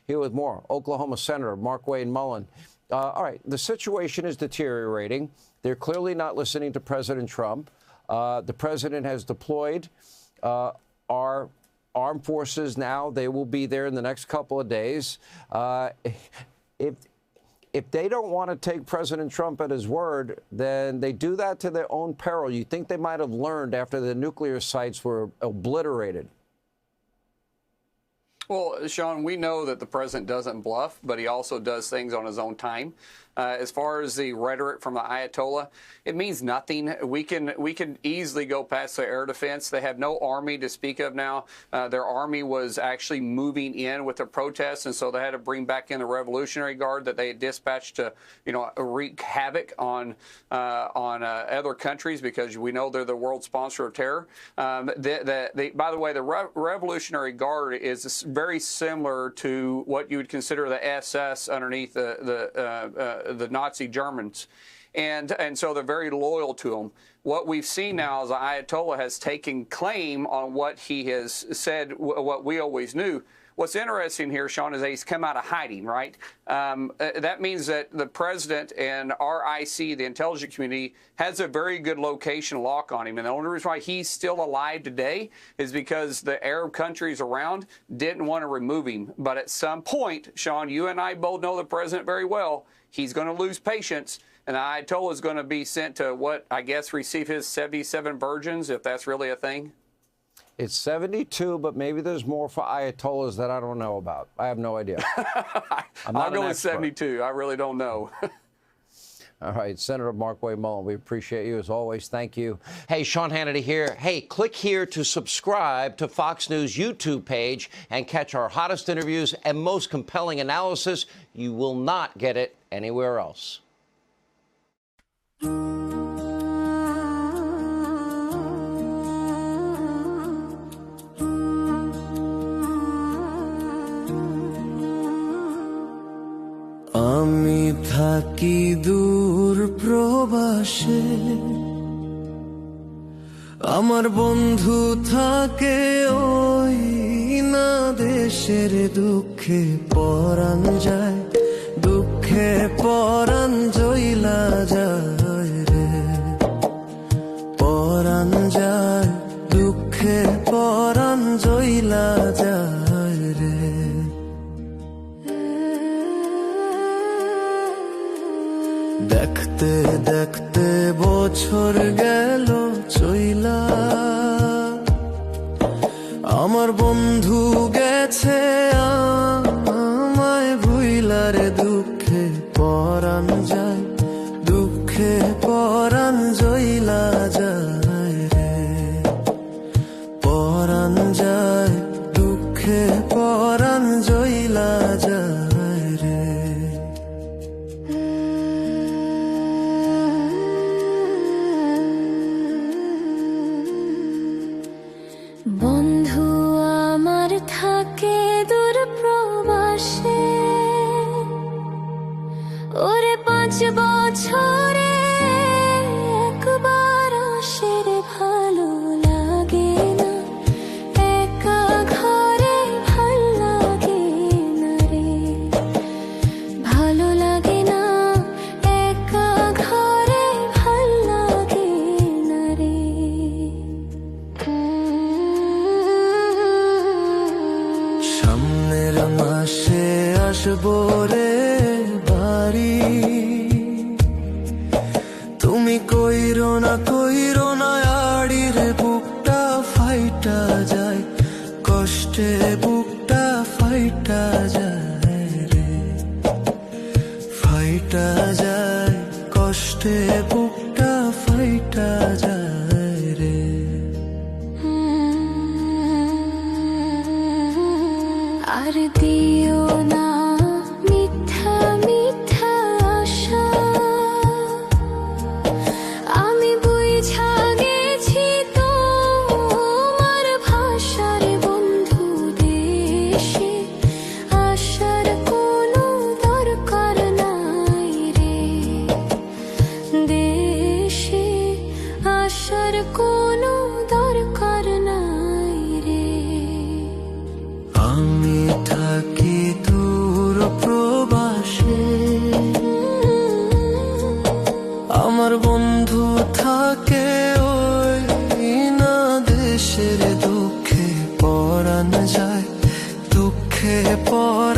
Here with more, Oklahoma Senator Mark Wayne Mullin. All right, the situation is deteriorating. They're clearly not listening to President Trump. The president has deployed our armed forces now. They will be there in the next couple of days. If they don't want to take President Trump at his word, then they do that to their own peril. You think they might have learned after the nuclear sites were obliterated? Well, Sean, we know that the president doesn't bluff, but he also does things on his own time. As far as the rhetoric from the Ayatollah, it means nothing. We can easily go past their air defense. They have no army to speak of now. Their army was actually moving in with the protests, and so they had to bring back in the Revolutionary Guard that they had dispatched to, wreak havoc on other countries, because we know they're the world sponsor of terror. By the way, the Revolutionary Guard is very similar to what you would consider the SS underneath the Nazi Germans. And so they're very loyal to them. What we've seen now is the Ayatollah has taken claim on what he has said, what we always knew. What's interesting here, Sean, is that he's come out of hiding, right? That means that the president and our IC, the intelligence community, has a very good location lock on him. And the only reason why he's still alive today is because the Arab countries around didn't want to remove him. But at some point, Sean, you and I both know the president very well, he's going to lose patience. And the Ayatollah is going to be sent to what, I guess, receive his 77 virgins, if that's really a thing. It's 72, but maybe there's more for Ayatollahs that I don't know about. I have no idea. I'll go with 72. I really don't know. All right, Senator Mark Wayne Mullin, we appreciate you as always. Thank you. Hey, Sean Hannity here. Hey, click here to subscribe to Fox News YouTube page and catch our hottest interviews and most compelling analysis. You will not get it anywhere else. আমি থাকি দূর প্রবাসে, আমার বন্ধু থাকে ওই না দেশের। দুঃখে পরাণ যায়, দুঃখে পরাণ জইলা যায় রে, পরাণ যায়, দুঃখে পরাণ জইলা যায় রে। দেখতে দেখতে বছর গেল চইলা, আমার বন্ধু গেছে আমায় ভুইলা রে। দুঃখে পরাণ যায়, দুঃখে পরাণ জইলা যায় রে, পরাণ যায়, দুঃখে পরাণ জইলা যায় রে। বন্ধু আমার থাকে দূর প্রবাসে, ওরে 5 বছরে একবার আসে রে। ভালো লাগে না একা ঘরে, ভাল লাগে না রে, ভালো লাগে না একা ঘরে, ভাল লাগে না রে। সামনের মাসে আসবো রে বাড়ি, তুমি কইরো না আড়ি রে। বুকটা ফাইটা যায়, কষ্টে বুকটা ফাইটা যায় রে, ফাইটা যায়, কষ্টে বুকটা ফাইটা যায় রে। আর দিও না মিথ্যা মিথ্যা আশা, আমি বুঝা গেছি তোমার ভাষার। বন্ধু দেশে আসার কোনো দরকার নাই রে, দেশে আসার কোনো দরকার নাই রে। আমি থাকি দূর দুঃখে পরাণ যায়, দুঃখে পরাণ